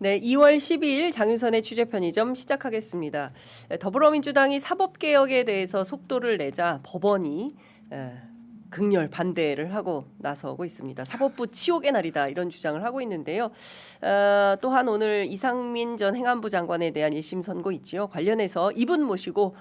네, 2월 12일 장윤선의 취재편의점 시작하겠습니다. 더불어민주당이 사법개혁에 대해서 속도를 내자 법원이 극렬 반대를 하고 나서고 있습니다. 사법부 치욕의 날이다 이런 주장을 하고 있는데요. 또한 오늘 이상민 전 행안부 장관에 대한 1심 선고 있지요. 관련해서 이분 모시고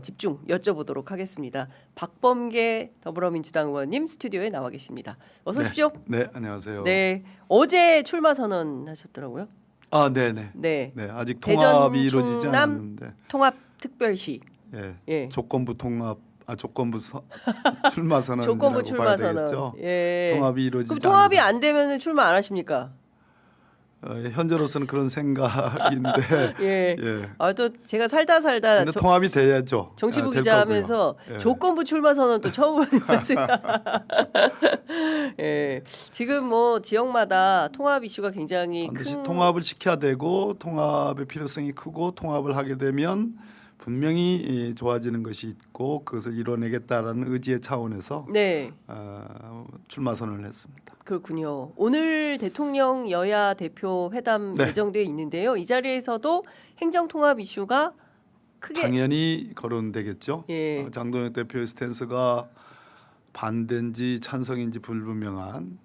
집중 여쭤보도록 하겠습니다. 박범계 더불어민주당 의원님 스튜디오에 나와 계십니다. 어서 오십시오. 네, 안녕하세요. 네, 어제 출마 선언하셨더라고요. 아, 네네. 네. 네, 아직 통합이 이루어지지 충남 않았는데. 통합특별시. 예. 예. 조건부 통합, 조건부 출마 선언. 조건부 출마 선언. 예. 통합이 이루어지지 그럼 통합이 않아서. 안 되면 출마 안 하십니까? 현재로서는 그런 생각인데. 예. 예. 또 제가 살다 근데 통합이 돼야죠. 정치부 될 기자 거고요. 하면서 예. 조건부 출마 선언 또 처음 보는 거세요. 예. 지금 뭐 지역마다 통합 이슈가 굉장히 반드시 큰 통합을 시켜야 되고 통합의 필요성이 크고 통합을 하게 되면 분명히 좋아지는 것이 있고 그것을 이뤄내겠다라는 의지의 차원에서 네. 출마 선언을 했습니다. 그렇군요. 오늘 대통령 여야 대표 회담 네. 예정돼 있는데요. 이 자리에서도 행정통합 이슈가 크게 당연히 거론되겠죠. 예. 장동혁 대표의 스탠스가 반대인지 찬성인지 불분명한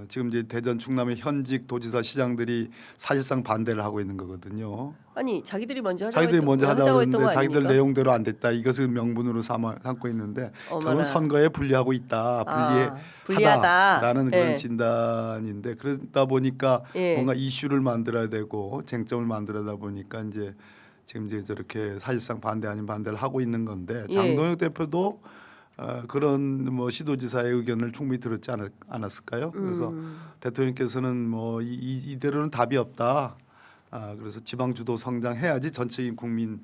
지금 이제 대전 충남의 현직 도지사 시장들이 사실상 반대를 하고 있는 거거든요. 아니 자기들이 먼저 자기들이 먼저 하자고 했던 했는데 거 자기들 아닙니까? 내용대로 안 됐다. 이것을 명분으로 삼고 있는데 어머나. 그건 선거에 불리하고 있다. 불리하다. 불리하다라는 그런 예. 진단인데 그러다 보니까 예. 뭔가 이슈를 만들어야 되고 쟁점을 만들어다 보니까 이제 지금 이제 저렇게 사실상 반대 아닌 반대를 하고 있는 건데 예. 장동혁 대표도 그런 뭐 시도지사의 의견을 충분히 들었지 않았을까요? 그래서 대통령께서는 뭐 이대로는 답이 없다. 그래서 지방 주도 성장해야지 전체적인 국민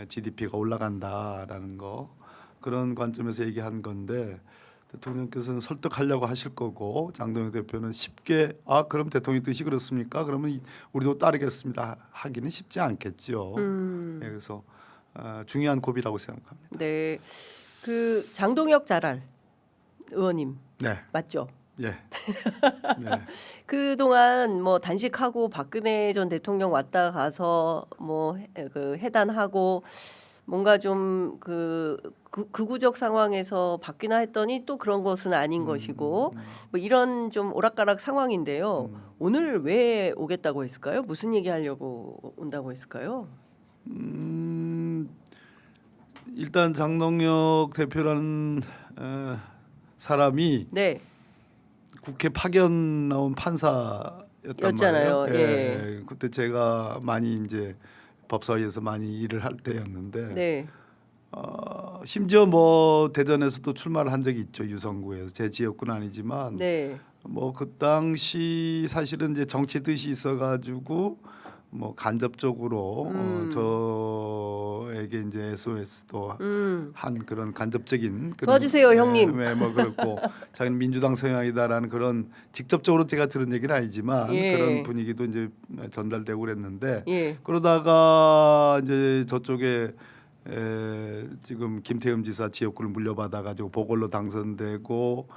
GDP가 올라간다라는 거 그런 관점에서 얘기한 건데 대통령께서는 설득하려고 하실 거고 장동혁 대표는 쉽게 그럼 대통령 뜻이 그렇습니까? 그러면 우리도 따르겠습니다. 하기는 쉽지 않겠죠. 예, 그래서 중요한 고비라고 생각합니다. 네. 그 장동혁 자랄 의원님 네, 맞죠? 예. 네. 그동안 뭐 단식하고 박근혜 전 대통령 왔다 가서 뭐 그 해단하고 뭔가 좀 그 극우적 상황에서 바뀌나 했더니 또 그런 것은 아닌 것이고 뭐 이런 좀 오락가락 상황인데요. 오늘 왜 오겠다고 했을까요? 무슨 얘기 하려고 온다고 했을까요? 일단 장동혁 대표라는 사람이 네. 국회 파견 나온 판사였단 였잖아요. 말이에요. 예. 그때 제가 많이 이제 법사위에서 많이 일을 할 때였는데 네. 심지어 뭐 대전에서도 출마를 한 적이 있죠. 유성구에서 제 지역구는 아니지만 네. 뭐 그 당시 사실은 이제 정치 뜻이 있어가지고 뭐 간접적으로 저에게 이제 SOS도 한 그런 간접적인 그런, 도와주세요, 형님. 네, 뭐 그렇고 자기는 민주당 성향이다라는 그런 직접적으로 제가 들은 얘기는 아니지만 예. 그런 분위기도 이제 전달되고 그랬는데 예. 그러다가 이제 저쪽에 지금 김태흠 지사 지역구를 물려받아 가지고 보궐로 당선되고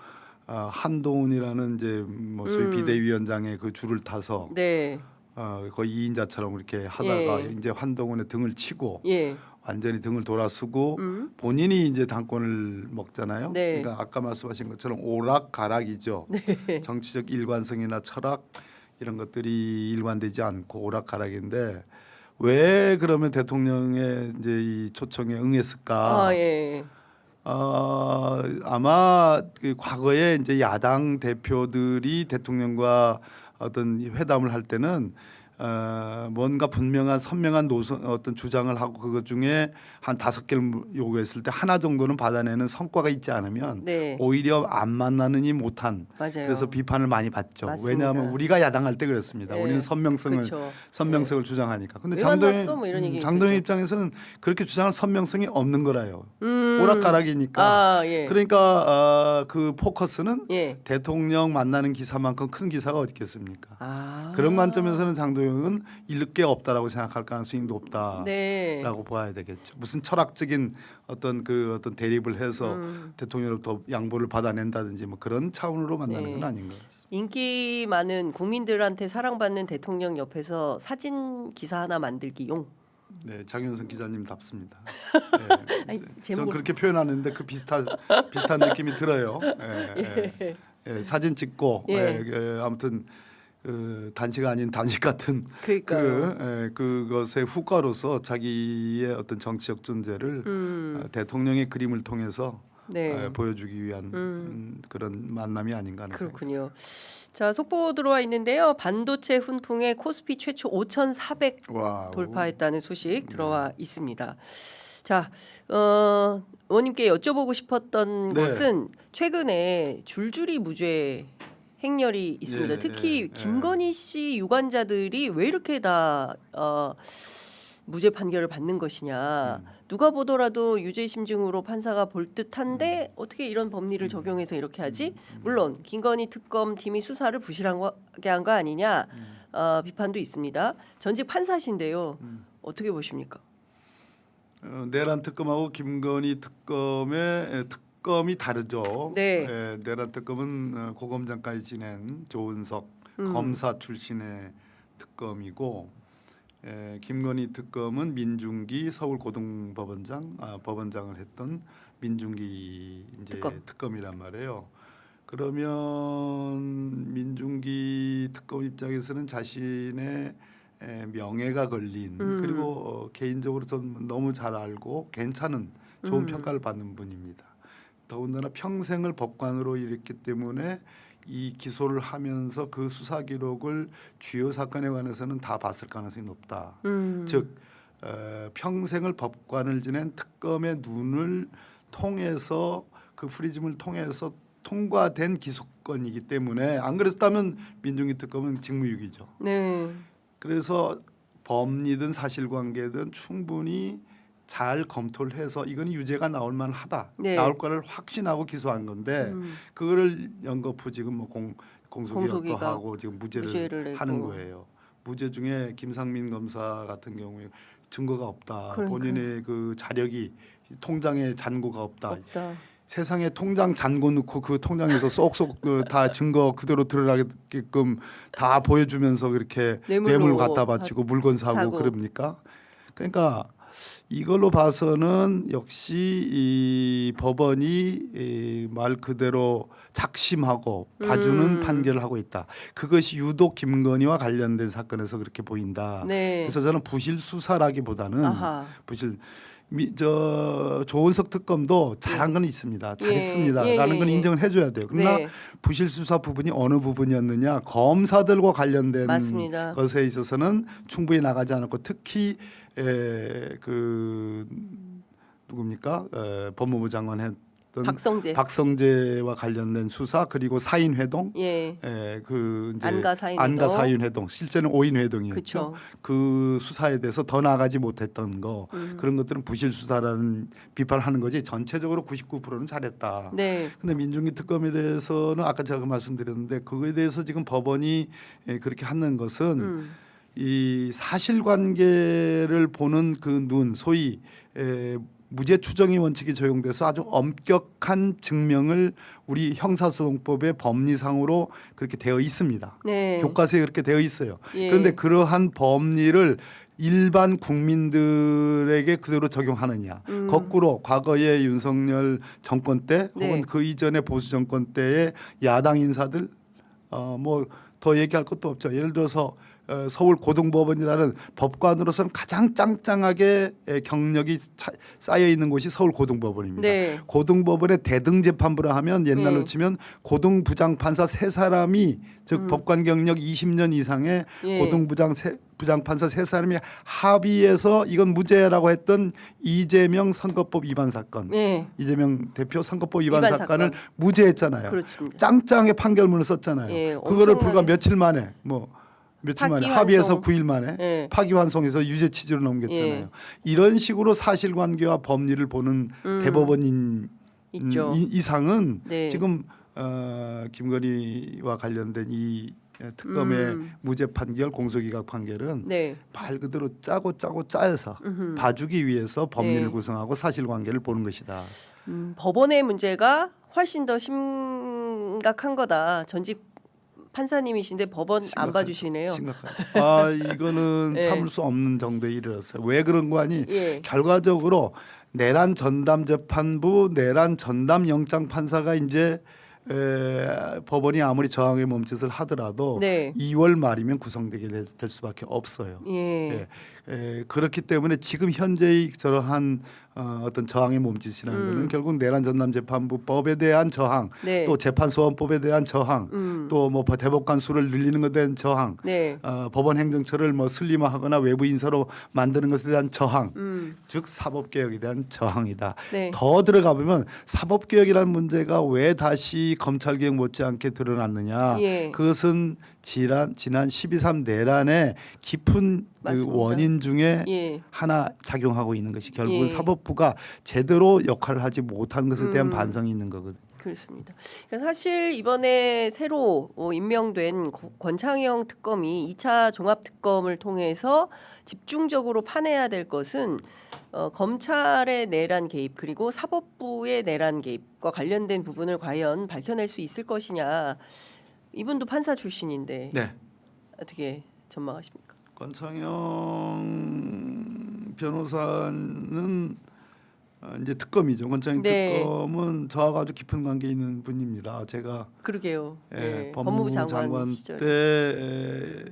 한동훈이라는 이제 뭐 소위 비대위원장의 그 줄을 타서 네. 거의 2인자처럼 이렇게 하다가 예. 이제 한동훈의 등을 치고 예. 완전히 등을 돌아서고 본인이 이제 당권을 먹잖아요. 네. 그러니까 아까 말씀하신 것처럼 오락가락이죠. 네. 정치적 일관성이나 철학 이런 것들이 일관되지 않고 오락가락인데 왜 그러면 대통령의 이제 이 초청에 응했을까? 예. 아마 그 과거에 이제 야당 대표들이 대통령과 어떤 회담을 할 때는 뭔가 분명한 선명한 노선 어떤 주장을 하고 그것 중에 한 5개를 요구했을 때 하나 정도는 받아내는 성과가 있지 않으면 네. 오히려 안 만나느니 못한 맞아요. 그래서 비판을 많이 받죠. 맞습니다. 왜냐하면 우리가 야당할 때 그랬습니다. 네. 우리는 선명성을 그쵸. 주장하니까. 근데 왜 만났어? 뭐 이런 얘기 장동혁 있었죠. 입장에서는 그렇게 주장할 선명성이 없는 거라요. 오락가락이니까. 예. 그러니까 그 포커스는 예. 대통령 만나는 기사만큼 큰 기사가 어디 있겠습니까? 아. 그런 관점에서는 장동혁 대통령은 잃을 게 없다라고 생각할 가능성이 높다라고 네. 봐야 되겠죠. 무슨 철학적인 어떤 대립을 해서 대통령으로부터 양보를 받아낸다든지 뭐 그런 차원으로 만나는 건 아닌 것 같습니다. 인기 많은 국민들한테 사랑받는 대통령 옆에서 사진 기사 하나 만들기용. 네, 장윤선 기자님답습니다. 아니, 저는 제목을 그렇게 표현하는데 그 비슷한 느낌이 들어요. 사진 찍고 아무튼 단식 아닌 단식 같은 그것의 후과로서 자기의 어떤 정치적 존재를 대통령의 그림을 통해서 보여주기 위한 그런 만남이 아닌가 하는 생각이 그렇군요. 자, 속보 들어와 있는데요. 반도체 훈풍에 코스피 최초 5,400 돌파했다는 소식 들어와 있습니다. 자, 의원님께 여쭤보고 싶었던 것은 최근에 줄줄이 무죄 행렬이 있습니다. 특히 김건희 씨 유관자들이 왜 이렇게 다 무죄 판결을 받는 것이냐. 누가 보더라도 유죄 심증으로 판사가 볼 듯한데 어떻게 이런 법리를 적용해서 이렇게 하지? 물론 김건희 특검팀이 수사를 부실하게 한 거 아니냐 비판도 있습니다. 전직 판사신데요. 어떻게 보십니까? 내란 특검하고 김건희 특검이 다르죠. 네. 내란 특검은 고검장까지 지낸 조은석 검사 출신의 특검이고 김건희 특검은 민중기 서울고등법원장 법원장을 했던 민중기 이제 특검이란 말이에요. 그러면 민중기 특검 입장에서는 자신의 명예가 걸린 그리고 개인적으로 전 너무 잘 알고 괜찮은 좋은 평가를 받는 분입니다. 더군다나 평생을 법관으로 일했기 때문에 이 기소를 하면서 그 수사 기록을 주요 사건에 관해서는 다 봤을 가능성이 높다. 즉 평생을 법관을 지낸 특검의 눈을 통해서 그 프리즘을 통해서 통과된 기소건이기 때문에 안 그랬다면 민중기 특검은 직무유기죠. 네. 그래서 법리든 사실관계든 충분히 잘 검토를 해서 이건 유죄가 나올 만하다. 나올 거를 확신하고 기소한 건데 그거를 연거푸 지금 뭐 공소기각도 하고 지금 무죄를 하는 거예요. 무죄 중에 김상민 검사 같은 경우에 증거가 없다. 본인의 그 자력이 통장에 잔고가 없다. 세상에 통장 잔고 넣고 그 통장에서 쏙쏙 다 증거 그대로 드러나게끔 다 보여주면서 그렇게 뇌물 갖다 바치고 물건 사고 그럽니까? 그러니까 이걸로 봐서는 역시 이 법원이 말 그대로 작심하고 봐주는 판결을 하고 있다. 그것이 유독 김건희와 관련된 사건에서 그렇게 보인다. 그래서 저는 부실 수사라기보다는 부실 조은석 특검도 잘한 건 있습니다. 잘했습니다라는 건 인정을 해줘야 돼요. 그러나 부실 수사 부분이 어느 부분이었느냐 검사들과 관련된 것에 있어서는 충분히 나가지 않았고 특히 그 누굽니까 법무부 장관 했던 박성재와 관련된 수사 그리고 사인 회동, 그 이제 안가 사인 회동, 실제는 5인 회동이었죠. 그 수사에 대해서 더 나가지 못했던 거 그런 것들은 부실 수사라는 비판을 하는 거지 전체적으로 99%는 잘했다. 근데 민중기 특검에 대해서는 아까 제가 말씀드렸는데 그거에 대해서 지금 법원이 그렇게 하는 것은 이 사실관계를 보는 그 눈, 소위 무죄 추정의 원칙이 적용돼서 아주 엄격한 증명을 우리 형사소송법의 법리상으로 그렇게 되어 있습니다. 교과서에 그렇게 되어 있어요. 그런데 그러한 법리를 일반 국민들에게 그대로 적용하느냐. 거꾸로 과거의 윤석열 정권 때 혹은 그 이전의 보수 정권 때의 야당 인사들 뭐 더 얘기할 것도 없죠. 예를 들어서 서울 고등법원이라는 법관으로서는 가장 짱짱하게 경력이 쌓여 있는 곳이 서울 고등법원입니다. 고등법원의 대등재판부라 하면 옛날로 치면 고등부장판사 3사람이 즉 법관 경력 20년 이상의 고등부장판사 3사람이 합의해서 이건 무죄라고 했던 이재명 선거법 위반 사건, 이재명 대표 선거법 위반 사건을 무죄했잖아요. 짱짱하게 판결문을 썼잖아요. 그거를 불과 며칠 만에 합의해서 9일 만에 파기환송해서 유죄 취지로 넘겼잖아요. 이런 식으로 사실관계와 법리를 보는 대법원인 이상은 지금 김건희와 관련된 이 특검의 무죄 판결, 공소기각 판결은 네. 말 그대로 짜고 짜서 봐주기 위해서 법리를 네. 구성하고 사실관계를 보는 것이다. 법원의 문제가 훨씬 더 심각한 거다. 전직 판사님이신데 법원 안 봐주시네요. 심각하다. 아 이거는 네. 참을 수 없는 정도에 이르렀어요. 왜 그런 거 아니? 예. 결과적으로 내란 전담 재판부, 내란 전담 영장 판사가 이제 법원이 아무리 저항의 몸짓을 하더라도 네. 2월 말이면 구성되게 될 수밖에 없어요. 예. 그렇기 때문에 지금 현재의 저러한 어떤 저항의 몸짓이라는 거는 결국 내란 전담 재판부법에 대한 저항, 네. 또 재판소원법에 대한 저항, 또 뭐 대법관 수를 늘리는 것에 대한 저항, 네. 법원 행정처를 뭐 슬림화하거나 외부 인사로 만드는 것에 대한 저항, 즉 사법개혁에 대한 저항이다. 네. 더 들어가 보면 사법개혁이라는 문제가 왜 다시 검찰개혁 못지않게 드러났느냐? 예. 그것은 지난 12.3 내란의 깊은 그 맞습니다. 원인 중에 예. 하나 작용하고 있는 것이 결국은 예. 사법부가 제대로 역할을 하지 못한 것에 대한 반성이 있는 거거든요. 그렇습니다. 그러니까 사실 이번에 새로 임명된 권창영 특검이 2차 종합특검을 통해서 집중적으로 파내야 될 것은 검찰의 내란 개입 그리고 사법부의 내란 개입과 관련된 부분을 과연 밝혀낼 수 있을 것이냐. 이분도 판사 출신인데 네. 어떻게 전망하십니까? 권창영 변호사는 이제 특검이죠. 권창영 네. 특검은 저하고 아주 깊은 관계 있는 분입니다. 제가 그러게요. 네. 법무부 장관 시절. 때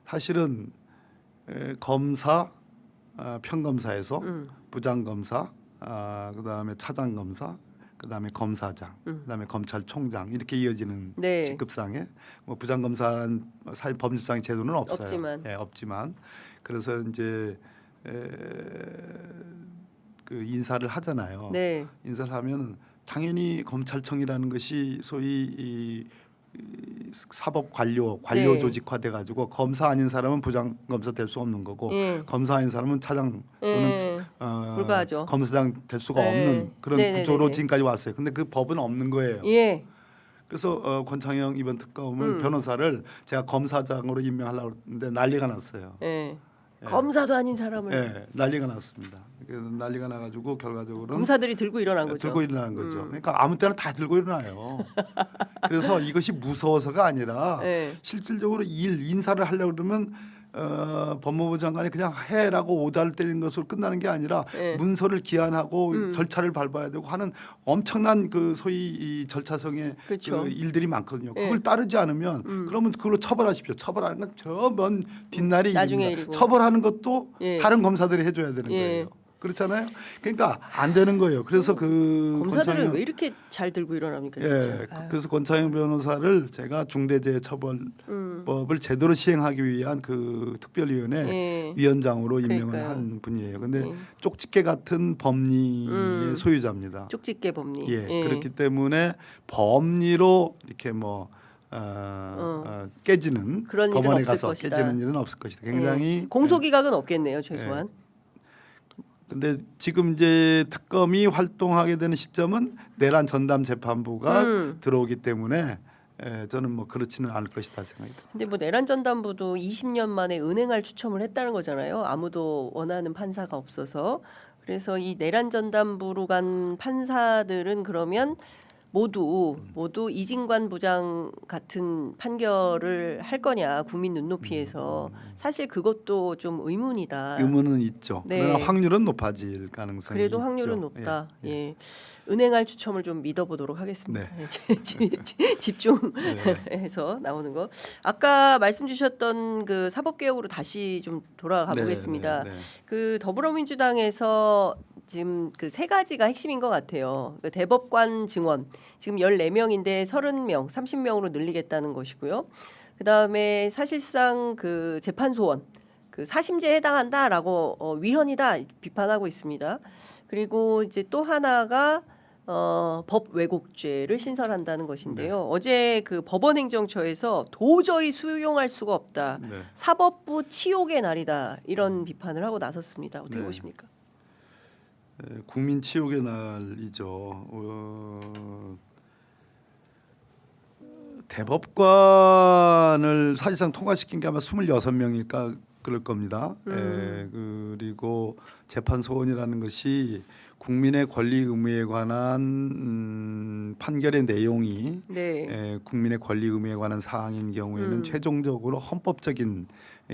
사실은 검사 평검사에서 부장검사, 그다음에 차장검사, 그다음에 검사장, 그다음에 검찰총장 이렇게 이어지는 네. 직급상에 뭐 부장검사는 사실 법률상의 제도는 없어요. 없지만. 그래서 이제 그 인사를 하잖아요. 네. 인사를 하면 당연히 검찰청이라는 것이 소위 이 사법 관료 네. 조직화돼 가지고 검사 아닌 사람은 부장 검사 될 수 없는 거고 예. 검사 아닌 사람은 차장 또는 불가하죠. 검사장 될 수가 네. 없는 그런 네네네네. 구조로 지금까지 왔어요. 근데 그 법은 없는 거예요. 예. 그래서 권창영 이번 특검을 변호사를 제가 검사장으로 임명하려고 했는데 난리가 났어요. 예. 검사도 아닌 사람을 네, 난리가 났습니다. 그래서 난리가 나가지고 결과적으로 검사들이 들고 일어난 거죠. 들고 일어나는 거죠. 그러니까 아무 때나 다 들고 일어나요. 그래서 이것이 무서워서가 아니라 네. 실질적으로 인사를 하려고 그러면 법무부 장관이 그냥 해라고 오다를 때리는 것으로 끝나는 게 아니라 네. 문서를 기한하고 절차를 밟아야 되고 하는 엄청난 그 소위 이 절차성의 그렇죠. 그 일들이 많거든요. 네. 그걸 따르지 않으면 그러면 그걸로 처벌하십시오. 처벌하는 건 저 먼 뒷날이 나중에 일입니다. 일이고. 처벌하는 것도 예. 다른 검사들이 해줘야 되는 예. 거예요. 그렇잖아요. 그러니까 안 되는 거예요. 그래서 그 검사들은 권창영- 왜 이렇게 잘 들고 일어납니까? 예, 진짜. 아유. 그래서 권창영 변호사를 제가 중대재해처벌법을 제대로 시행하기 위한 그 특별위원회 예. 위원장으로 임명을 그러니까요. 한 분이에요. 근데 예. 쪽집게 같은 법리의 소유자입니다. 쪽집게 법리. 예, 그렇기 때문에 법리로 이렇게 뭐 깨지는 그런 일은 법원에 없을 가서 것이다. 깨지는 일은 없을 것이다. 굉장히 예. 공소기각은 없겠네요, 최소한. 근데 지금 이제 특검이 활동하게 되는 시점은 내란 전담 재판부가 들어오기 때문에 저는 뭐 그렇지는 않을 것이다 생각합니다. 근데 뭐 내란 전담부도 20년 만에 은행알 추첨을 했다는 거잖아요. 아무도 원하는 판사가 없어서. 그래서 이 내란 전담부로 간 판사들은 그러면 모두 이진관 부장 같은 판결을 할 거냐 국민 눈높이에서 사실 그것도 좀 의문이다. 의문은 있죠. 네. 그러나 확률은 높아질 가능성이 그래도 있죠. 확률은 높다. 예, 예. 은행알 추첨을 좀 믿어보도록 하겠습니다. 집중해서 나오는 거. 아까 말씀 주셨던 그 사법개혁으로 다시 좀 돌아가 보겠습니다. 네, 네, 네. 그 더불어민주당에서 지금 그 세 가지가 핵심인 것 같아요. 그 대법관 증원 지금 14명인데 30명, 30명으로 늘리겠다는 것이고요. 그다음에 사실상 그 재판소원 그 사심제에 해당한다라고 위헌이다 비판하고 있습니다. 그리고 이제 또 하나가 법 왜곡죄를 신설한다는 것인데요. 어제 그 법원행정처에서 도저히 수용할 수가 없다. 네. 사법부 치욕의 날이다. 이런 비판을 하고 나섰습니다. 어떻게 네. 보십니까? 국민 치욕의 날이죠. 대법관을 사실상 통과시킨 게 아마 26명일까 그럴 겁니다. 그리고 재판소원이라는 것이 국민의 권리 의무에 관한 판결의 내용이 네. 국민의 권리 의무에 관한 사항인 경우에는 최종적으로 헌법적인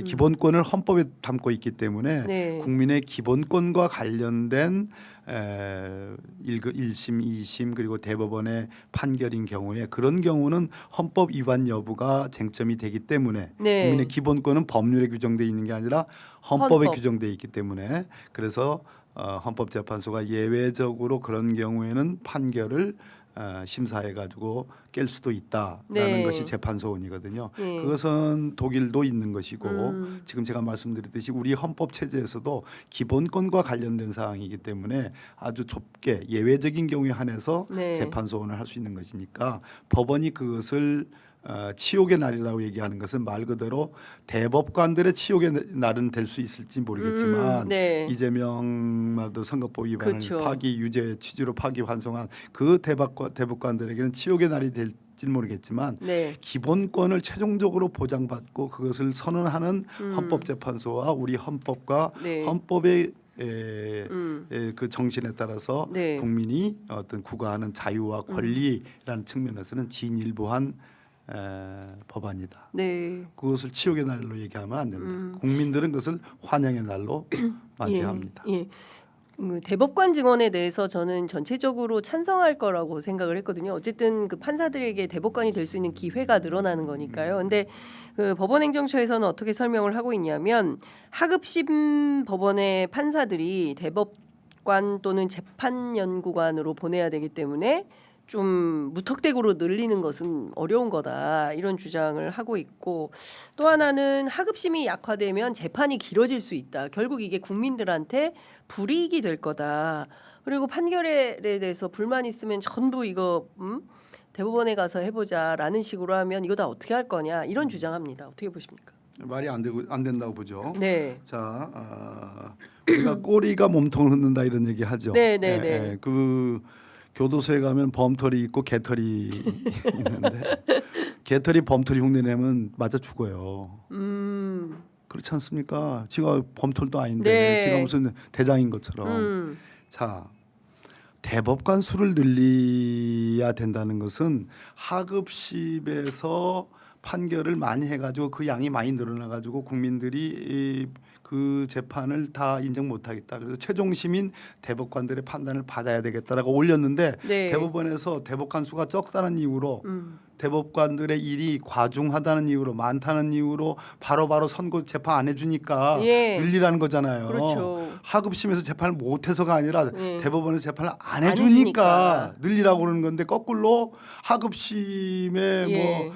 기본권을 헌법에 담고 있기 때문에 네. 국민의 기본권과 관련된 1심, 2심 그리고 대법원의 판결인 경우에 그런 경우는 헌법 위반 여부가 쟁점이 되기 때문에 네. 국민의 기본권은 법률에 규정되어 있는 게 아니라 헌법에 헌법. 규정되어 있기 때문에 그래서 헌법재판소가 예외적으로 그런 경우에는 판결을 심사해 가지고 깰 수도 있다라는 네. 것이 재판소원이거든요. 네. 그것은 독일도 있는 것이고 지금 제가 말씀드렸듯이 우리 헌법 체제에서도 기본권과 관련된 사항이기 때문에 아주 좁게 예외적인 경우에 한해서 네. 재판소원을 할 수 있는 것이니까 법원이 그것을 치욕의 날이라고 얘기하는 것은 말 그대로 대법관들의 치욕의 날은 될 수 있을지 모르겠지만 네. 이재명 말도 선거법 위반을 그렇죠. 파기 유죄 취지로 파기 환송한 그 대법관들에게는 치욕의 날이 될지 모르겠지만 네. 기본권을 최종적으로 보장받고 그것을 선언하는 헌법재판소와 우리 헌법과 네. 헌법의 그 정신에 따라서 네. 국민이 어떤 구가하는 자유와 권리라는 측면에서는 진일보한 법안이다. 네. 그것을 치욕의 날로 얘기하면 안 된다. 국민들은 그것을 환영의 날로 맞이합니다. 예. 대법관 증언에 대해서 저는 전체적으로 찬성할 거라고 생각을 했거든요. 어쨌든 그 판사들에게 대법관이 될 수 있는 기회가 늘어나는 거니까요. 근데 그 법원행정처에서는 어떻게 설명을 하고 있냐면 하급심 법원의 판사들이 대법관 또는 재판연구관으로 보내야 되기 때문에 좀 무턱대고로 늘리는 것은 어려운 거다 이런 주장을 하고 있고 또 하나는 하급심이 약화되면 재판이 길어질 수 있다. 결국 이게 국민들한테 불이익이 될 거다. 그리고 판결에 대해서 불만 있으면 전부 이거 대법원에 가서 해보자라는 식으로 하면 이거 다 어떻게 할 거냐 이런 주장합니다. 어떻게 보십니까? 말이 안 된다고 보죠. 네. 자, 우리가 꼬리가 몸통을 흔든다 이런 얘기 하죠. 네, 네, 네. 그 교도소에 가면 범털이 있고 개털이 있는데 개털이 범털이 흉내내면 맞아 죽어요. 그렇지 않습니까? 지가 범털도 아닌데 네. 지가 무슨 대장인 것처럼. 자, 대법관 수를 늘려야 된다는 것은 하급심에서 판결을 많이 해가지고 그 양이 많이 늘어나가지고 국민들이 그 재판을 다 인정 못하겠다. 그래서 최종심인 대법관들의 판단을 받아야 되겠다라고 올렸는데 네. 대법원에서 대법관 수가 적다는 이유로 대법관들의 일이 과중하다는 이유로 많다는 이유로 바로바로 선고 재판 안 해주니까 예. 늘리라는 거잖아요. 그렇죠. 하급심에서 재판을 못해서가 아니라 예. 대법원에서 재판을 안 안 해주니까 해주니까. 늘리라고 그러는 건데 거꾸로 하급심에 예.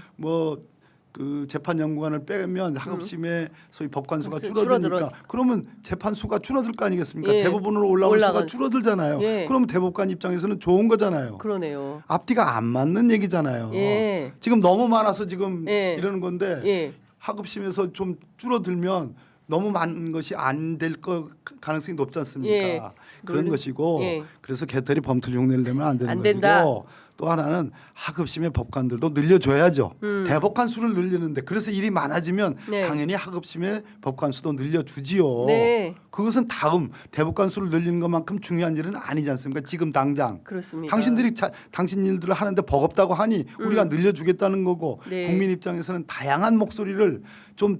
그 재판 연구관을 빼면 하급심의 소위 법관 수가 줄어들어. 줄어드니까 그러면 재판 수가 줄어들 거 아니겠습니까? 예. 대법원으로 올라올 수가 올라간. 줄어들잖아요. 예. 그럼 대법관 입장에서는 좋은 거잖아요. 그러네요. 앞뒤가 안 맞는 얘기잖아요. 예. 지금 너무 많아서 지금 예. 이러는 건데 예. 하급심에서 좀 줄어들면 너무 많은 것이 안 될 가능성이 높지 않습니까? 예. 그런 것이고 예. 그래서 개털이 범털 흉내를 내면 안 되는 안 것이고 된다. 또 하나는 하급심의 법관들도 늘려줘야죠. 대법관 수를 늘리는데 그래서 일이 많아지면 네. 당연히 하급심의 법관 수도 늘려주지요. 네. 그것은 다음 대법관 수를 늘리는 것만큼 중요한 일은 아니지 않습니까? 지금 당장. 그렇습니다. 당신들이 당신 일들을 하는데 버겁다고 하니 우리가 늘려주겠다는 거고 네. 국민 입장에서는 다양한 목소리를 좀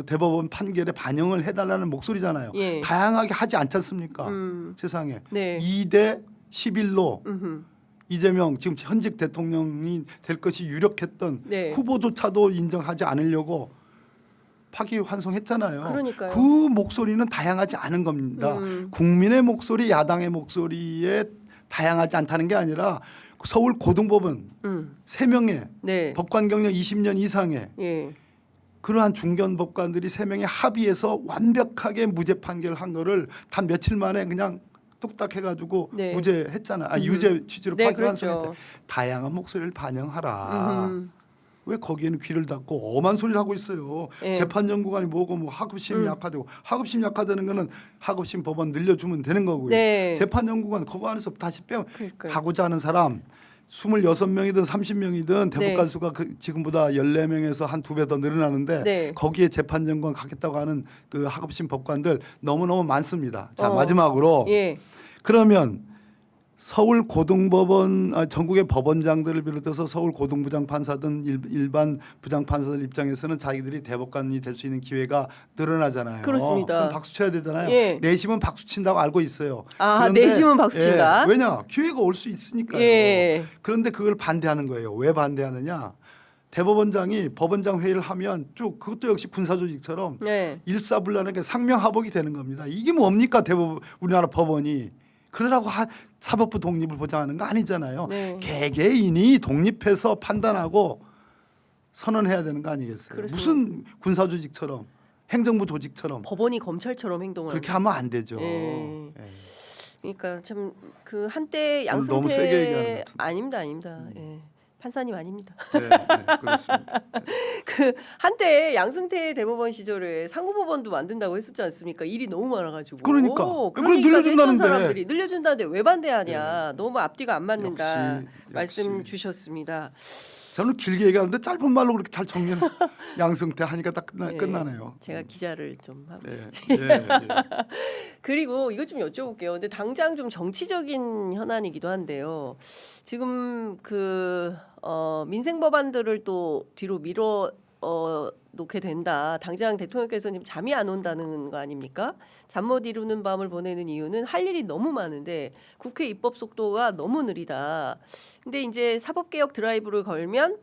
대법원 판결에 반영을 해달라는 목소리잖아요. 예. 다양하게 하지 않지 않습니까? 세상에. 네. 2대 11로 음흠. 이재명 지금 현직 대통령이 될 것이 유력했던 네. 후보조차도 인정하지 않으려고 파기환송했잖아요. 그러니까요. 그 목소리는 다양하지 않은 겁니다. 국민의 목소리, 야당의 목소리에 다양하지 않다는 게 아니라 서울 고등법원 3명의 네. 법관 경력 20년 이상의 예. 그러한 중견 법관들이 3명이 합의해서 완벽하게 무죄 판결한 거를 단 며칠 만에 그냥 뚝딱 해가지고 네. 무죄했잖아요. 유죄 취지로 네, 파기환송했잖아요. 그렇죠. 다양한 목소리를 반영하라. 왜 거기에는 귀를 닫고 엄한 소리를 하고 있어요. 예. 재판연구관이 뭐고 뭐 하급심이 약화되고 하급심 약화되는 거는 하급심 법원 늘려주면 되는 거고요. 네. 재판연구관 그거 안에서 다시 빼면 그러니까요. 하고자 하는 사람 26명이든 30명이든 대법관 네. 수가 지금보다 14명에서 한 2배 더 늘어나는데 네. 거기에 재판정관 가겠다고 하는 그 하급심 법관들 너무너무 많습니다. 자, 어. 마지막으로 예. 그러면 서울 고등법원 전국의 법원장들을 비롯해서 서울 고등부장 판사든 일반 부장 판사들 입장에서는 자기들이 대법관이 될 수 있는 기회가 늘어나잖아요. 그렇습니다. 그럼 박수 쳐야 되잖아요. 예. 내심은 박수 친다고 알고 있어요. 아, 그런데, 내심은 박수 친다. 예, 왜냐 기회가 올 수 있으니까요. 예. 그런데 그걸 반대하는 거예요. 왜 반대하느냐? 대법원장이 법원장 회의를 하면 쭉 그것도 역시 군사조직처럼 네. 일사불란하게 상명하복이 되는 겁니다. 이게 뭡니까 대법원 우리나라 법원이 그러라고 사법부 독립을 보장하는 거 아니잖아요. 네. 개개인이 독립해서 판단하고 선언해야 되는 거 아니겠어요? 그렇습니다. 무슨 군사조직처럼 행정부 조직처럼 법원이 검찰처럼 행동을 그렇게 하고. 하면 안 되죠. 예. 예. 그러니까 참 그 한때 오늘 너무 세게 얘기하는 것 양승태 같은데. 아닙니다. 예. 판사님 아닙니다. 네, 네, 그렇습니다. 그 한때 양승태 대법원 시절에 상고법원도 만든다고 했었지 않습니까? 일이 너무 많아가지고. 그러니까. 그걸 그러니까 늘려준다는데. 했던 사람들이 늘려준다는데 왜 반대하냐? 너무 앞뒤가 안 맞는다. 역시. 말씀 주셨습니다. 저는 길게 얘기하는데 짧은 말로 그렇게 잘 정리는 양승태 하니까 딱 예, 끝나네요. 제가 기자를 좀 하고 있습니다. 예, 예. 그리고 이것 좀 여쭤볼게요. 근데 당장 좀 정치적인 현안이기도 한데요. 지금 그 민생 법안들을 또 뒤로 미뤄 놓게 된다. 당장 대통령께서 지금 잠이 안 온다는 거 아닙니까? 잠 못 이루는 밤을 보내는 이유는 할 일이 너무 많은데 국회 입법 속도가 너무 느리다. 근데 이제 사법개혁 드라이브를 걸면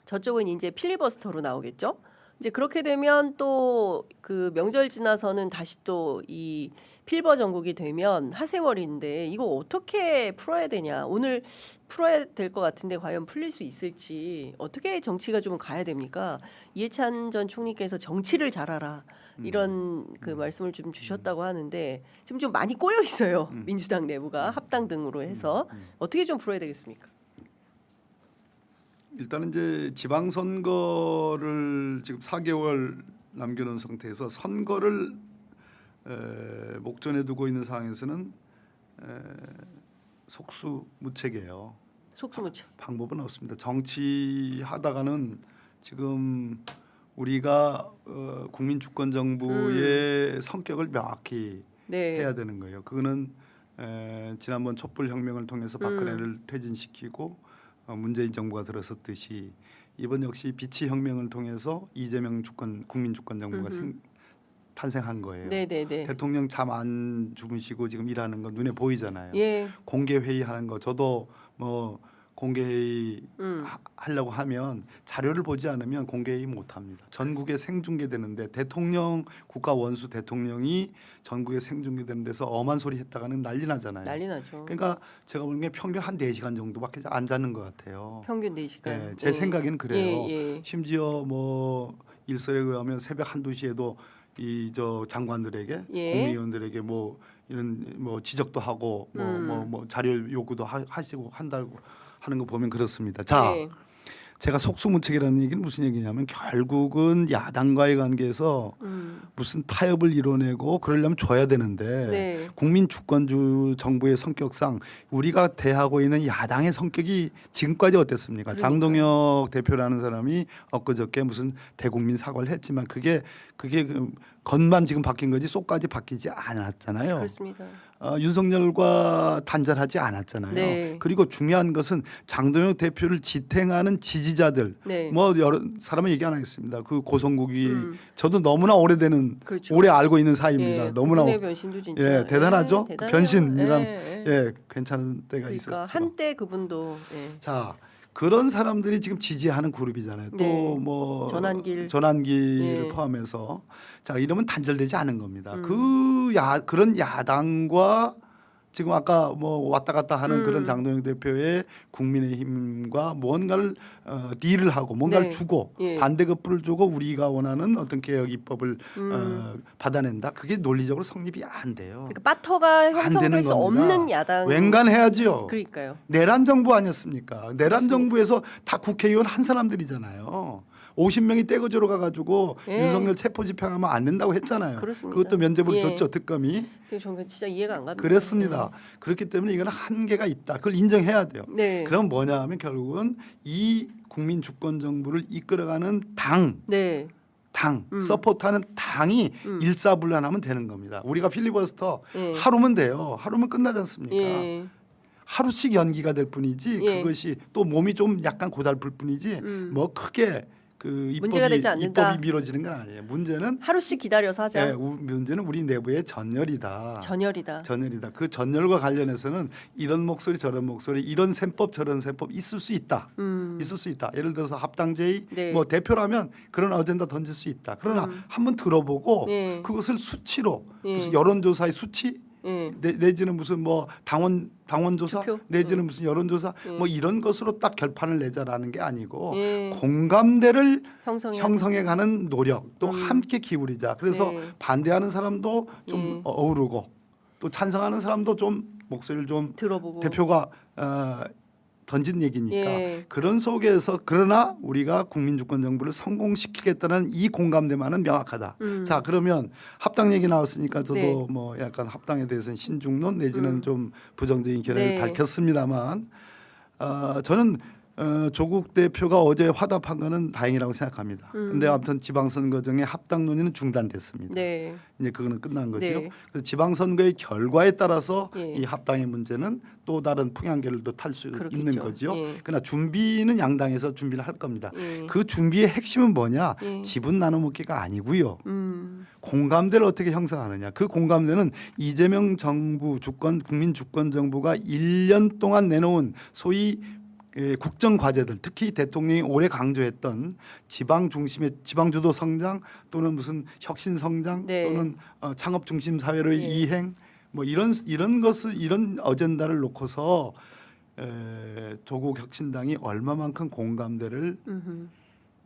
저쪽은 이제 필리버스터로 나오겠죠. 이제 그렇게 되면 또 그 명절 지나서는 다시 또 이 필버 전국이 되면 하세월인데 이거 어떻게 풀어야 되냐. 오늘 풀어야 될 것 같은데 과연 풀릴 수 있을지 어떻게 정치가 좀 가야 됩니까? 이해찬 전 총리께서 정치를 잘하라 이런 그 말씀을 좀 주셨다고 하는데 지금 좀 많이 꼬여 있어요. 민주당 내부가 합당 등으로 해서 어떻게 좀 풀어야 되겠습니까? 일단은 이제 지방선거를 지금 4개월 남겨놓은 상태에서 선거를 목전에 두고 있는 상황에서는 속수무책이에요. 속수무책. 방법은 없습니다. 정치하다가는 지금 우리가 국민 주권 정부의 성격을 명확히 네. 해야 되는 거예요. 그거는 지난번 촛불혁명을 통해서 박근혜를 퇴진시키고 문재인 정부가 들어섰듯이 이번 역시 비치 혁명을 통해서 이재명 국민 주권 정부가 탄생한 거예요. 네네네. 대통령 잠 안 주무시고 지금 일하는 거 눈에 보이잖아요. 예. 공개 회의하는 거 저도 뭐 공개 회의 하려고 하면 자료를 보지 않으면 공개 회의 못 합니다. 전국에 생중계되는데 대통령 국가 원수 대통령이 전국에 생중계되는 데서 엄한 소리 했다가는 난리 나잖아요. 난리 나죠. 그러니까 제가 보는 게 평균 한 4시간 정도밖에 안 자는 것 같아요. 평균 4시간. 네, 제 생각에는 그래요. 예. 심지어 뭐 일설에 의하면 새벽 1~2시에도 이 저 장관들에게 예. 국회의원들에게 뭐 이런 뭐 지적도 하고 뭐 자료 요구도 하시고 한다고 하는 거 보면 그렇습니다. 자, 네. 제가 속수무책이라는 얘기는 무슨 얘기냐면 결국은 야당과의 관계에서 무슨 타협을 이뤄내고 그러려면 줘야 되는데 네. 국민 주권주 정부의 성격상 우리가 대하고 있는 야당의 성격이 지금까지 어땠습니까? 장동혁 대표라는 사람이 엊그저께 무슨 대국민 사과를 했지만 그게 그 겉만 지금 바뀐 거지 속까지 바뀌지 않았잖아요. 그렇습니다. 윤석열과 단절하지 않았잖아요. 네. 그리고 중요한 것은 장동혁 대표를 지탱하는 지지자들, 네. 뭐 여러 사람은 얘기 안 하겠습니다. 그 고성국이 저도 너무나 오래되는 그렇죠. 오래 알고 있는 사이입니다. 예, 너무나 그분의 변신도 진짜 예, 대단하죠. 예, 그 대단해요. 변신이란 예. 예, 괜찮은 때가 그러니까 있었죠. 한때 그분도 예. 자, 그런 사람들이 지금 지지하는 그룹이잖아요. 네. 또 뭐 전환기를 예. 포함해서 자 이러면 단절되지 않은 겁니다. 음. 그런 야당과 지금 아까 뭐 왔다 갔다 하는 그런 장동영 대표의 국민의힘과 뭔가를 딜을 하고 뭔가를 네. 주고 예. 반대급부를 주고 우리가 원하는 어떤 개혁 입법을 받아낸다. 그게 논리적으로 성립이 안 돼요. 그러니까 빠터가 안 형성될 되는 수 겁니다. 없는 야당. 웬간해야지요. 그러니까요. 내란 정부 아니었습니까? 내란 정부에서 다 국회의원 한 사람들이잖아요. 50명이 떼거지로 가가지고 예. 윤석열 체포 집행하면 안 된다고 했잖아요. 그렇습니다. 그것도 면죄부를 예. 줬죠, 특검이. 그래서 저는 진짜 이해가 안 갑니다. 그랬습니다. 그렇기 때문에 이거는 한계가 있다. 그걸 인정해야 돼요. 네. 그럼 뭐냐 하면 결국은 이 국민 주권 정부를 이끌어가는 당 네. 서포트하는 당이 일사불란하면 되는 겁니다. 우리가 필리버스터 예. 하루면 돼요. 하루면 끝나지 않습니까? 예. 하루씩 연기가 될 뿐이지 예. 그것이 또 몸이 좀 약간 고달플 뿐이지 뭐 크게 그 문제가 되지 않는다. 입법이 미뤄지는 건 아니에요. 문제는 하루씩 기다려서 하자. 예, 문제는 우리 내부의 전열이다. 전열이다. 전열이다. 그 전열과 관련해서는 이런 목소리 저런 목소리 이런 셈법 저런 셈법 있을 수 있다. 있을 수 있다. 예를 들어서 합당제의 네. 뭐 대표라면 그런 어젠다 던질 수 있다. 그러나 한번 들어보고 예. 그것을 수치로 예. 무슨 여론조사의 수치 예. 내지는 무슨 뭐 당원조사 투표? 내지는 무슨 여론조사 뭐 이런 것으로 딱 결판을 내자라는 게 아니고 예. 공감대를 형성해. 형성해가는 노력 또 함께 기울이자. 그래서 네. 반대하는 사람도 좀 예. 어우르고 또 찬성하는 사람도 좀 목소리를 좀 들어보고. 대표가 던진 얘기니까 예. 그런 속에서 그러나 우리가 국민주권 정부를 성공시키겠다는 이 공감대만은 명확하다. 자 그러면 합당 얘기 나왔으니까 저도 네. 뭐 약간 합당에 대해서는 신중론 내지는 좀 부정적인 견해를 네. 밝혔습니다만 저는 조국 대표가 어제 화답한 거는 다행이라고 생각합니다. 근데 아무튼 지방선거 중에 합당 논의는 중단됐습니다. 네. 이제 그거는 끝난 거죠. 네. 그래서 지방선거의 결과에 따라서 예. 이 합당의 문제는 또 다른 풍향계를 또 탈 수 그렇겠죠. 있는 거죠. 예. 그러나 준비는 양당에서 준비를 할 겁니다. 예. 그 준비의 핵심은 뭐냐? 예. 지분 나눠먹기가 아니고요. 공감대를 어떻게 형성하느냐. 그 공감대는 이재명 정부 국민 주권 정부가 1년 동안 내놓은 소위 국정 과제들 특히 대통령이 오래 강조했던 지방 중심의 지방 주도 성장 또는 무슨 혁신 성장 네. 또는 창업 중심 사회로의 예. 이행 뭐 이런 것을 이런 어젠다를 놓고서 조국 혁신당이 얼마만큼 공감대를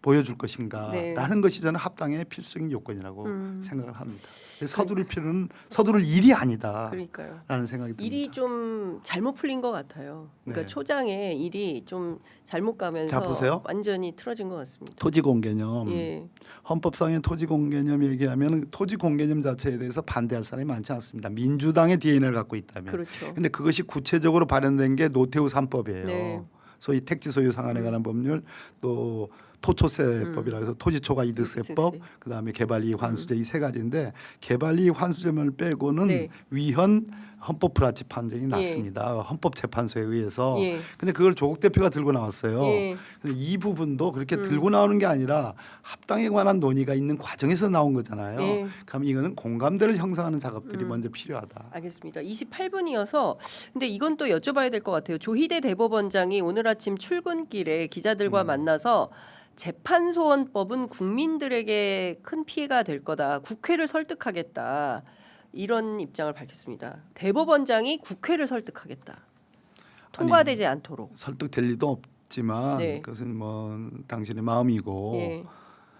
보여줄 것인가라는 네. 것이 저는 합당의 필수적인 요건이라고 생각을 합니다. 서두를 필요는 서두를 일이 아니다라는 그러니까요. 생각이 듭니다. 일이 좀 잘못 풀린 것 같아요. 그러니까 네. 초장에 일이 좀 잘못 가면서 자, 보세요. 완전히 틀어진 것 같습니다. 토지공개념 예. 헌법상의 토지공개념 얘기하면 토지공개념 자체에 대해서 반대할 사람이 많지 않습니다. 민주당의 DNA를 갖고 있다면. 그렇죠. 근데 그것이 구체적으로 발현된 게 노태우 3법이에요. 네. 소위 택지 소유 상한에 관한 법률 또 토초세법이라 해서 토지초과 이득세법 이득세. 그다음에 개발이익 환수제 이 세 가지인데 개발이익 환수제만 빼고는 네. 위헌 헌법 불합치 판정이 났습니다. 헌법재판소에 의해서. 예. 근데 그걸 조국 대표가 들고 나왔어요. 예. 근데 이 부분도 그렇게 들고 나오는 게 아니라 합당에 관한 논의가 있는 과정에서 나온 거잖아요. 예. 그럼 이거는 공감대를 형성하는 작업들이 먼저 필요하다. 알겠습니다. 28분이어서 근데 이건 또 여쭤봐야 될 것 같아요. 조희대 대법원장이 오늘 아침 출근길에 기자들과 만나서 재판소원법은 국민들에게 큰 피해가 될 거다. 국회를 설득하겠다. 이런 입장을 밝혔습니다. 대법원장이 국회를 설득하겠다. 통과되지 않도록. 설득될 리도 없지만 네. 그것은 뭐 당신의 마음이고 예.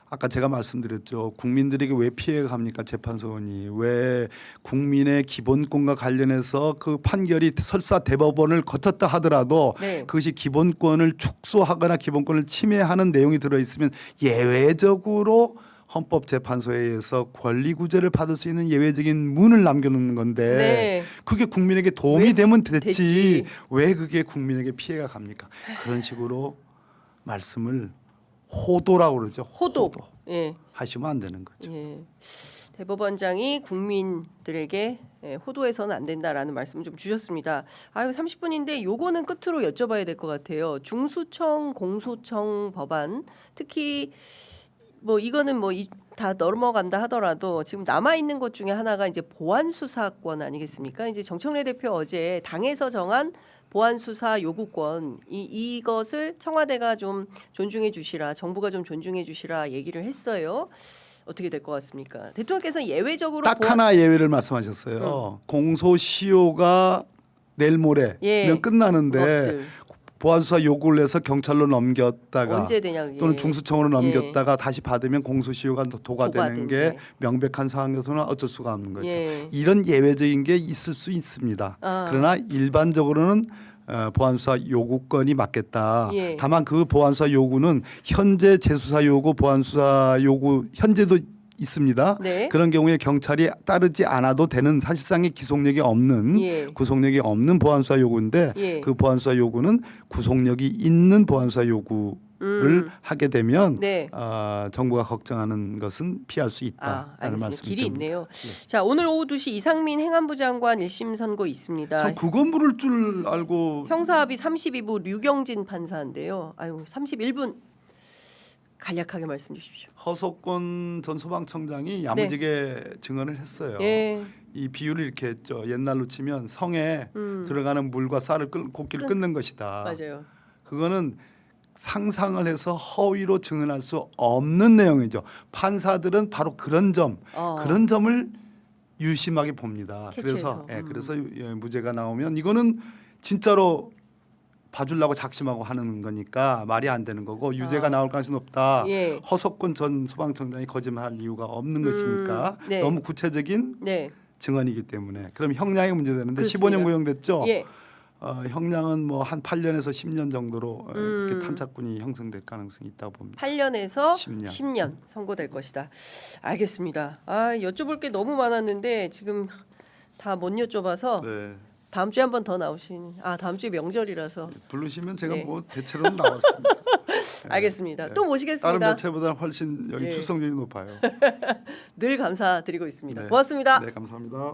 아까 제가 말씀드렸죠. 국민들에게 왜 피해가 갑니까? 재판소원이 왜 국민의 기본권과 관련해서 그 판결이 설사 대법원을 거쳤다 하더라도 네. 그것이 기본권을 축소하거나 기본권을 침해하는 내용이 들어있으면 예외적으로 헌법재판소에 의해서 권리구제를 받을 수 있는 예외적인 문을 남겨놓는 건데 네. 그게 국민에게 도움이 왜 되면 됐지 됐지. 왜 그게 국민에게 피해가 갑니까? 그런 식으로 말씀을 호도라고 그러죠. 호도. 예. 하시면 안 되는 거죠. 예. 대법원장이 국민들에게 호도해서는 안 된다라는 말씀 좀 주셨습니다. 아유 30분인데 요거는 끝으로 여쭤봐야 될 것 같아요. 중수청, 공소청 법안 특히 뭐 이거는 뭐 다 넘어간다 하더라도 지금 남아 있는 것 중에 하나가 이제 보안 수사권 아니겠습니까? 이제 정청래 대표 어제 당에서 정한 보안 수사 요구권 이것을 청와대가 좀 존중해 주시라, 정부가 좀 존중해 주시라 얘기를 했어요. 어떻게 될 것 같습니까? 대통령께서 예외적으로 딱 하나 예외를 말씀하셨어요. 공소시효가 내일 모레면 예. 끝나는데 것들. 보안수사 요구를 해서 경찰로 넘겼다가 언제 되냐 그게. 또는 중수청으로 넘겼다가 다시 받으면 공소시효가 도과되는 게 도과된대. 명백한 상황에서는 어쩔 수가 없는 거죠. 예. 이런 예외적인 게 있을 수 있습니다. 아. 그러나 일반적으로는 보안수사 요구권이 맞겠다. 예. 다만 그 보안수사 요구는 현재 재수사 요구, 보안수사 요구 현재도 있습니다. 네. 그런 경우에 경찰이 따르지 않아도 되는 사실상의 기속력이 없는 예. 구속력이 없는 보안수사 요구인데 예. 그 보안수사 요구는 구속력이 있는 보안수사 요구를 하게 되면 네. 정부가 걱정하는 것은 피할 수 있다라는 알겠습니다. 말씀이 길이 됩니다. 있네요. 자, 오늘 오후 2시 이상민 행안부 장관 1심 선고 있습니다. 전 그거 물을 줄 알고 형사합의 32부 류경진 판사인데요. 아유, 31분 간략하게 말씀 주십시오. 허석권 전 소방청장이 야무지게 증언을 했어요. 예. 이 비유를 이렇게 했죠. 옛날로 치면 성에 들어가는 물과 쌀을 곱기를 끊는 것이다. 맞아요. 그거는 상상을 해서 허위로 증언할 수 없는 내용이죠. 판사들은 바로 그런 점을 유심하게 봅니다. 캐치해서. 그래서 무죄가 나오면 이거는 진짜로 봐주려고 작심하고 하는 거니까 말이 안 되는 거고 유죄가 나올 가능성이 높다. 예. 허석권 전 소방청장이 거짓말할 이유가 없는 것이니까 네. 너무 구체적인 네. 증언이기 때문에 그럼 형량이 문제되는데 그렇습니다. 15년 구형됐죠. 예. 형량은 뭐 한 8년에서 10년 정도로 이렇게 탐착군이 형성될 가능성이 있다고 봅니다. 8년에서 10년. 10년 선고될 것이다. 알겠습니다. 여쭤볼 게 너무 많았는데 지금 다 못 여쭤봐서 네. 다음 주에 한 번 더 다음 주에 명절이라서 부르시면 제가 네. 뭐 대체로는 나왔습니다. 알겠습니다. 네. 또 모시겠습니다. 다른 매체보다 훨씬 여기 네. 출석률이 높아요. 늘 감사드리고 있습니다. 네. 고맙습니다. 네, 감사합니다.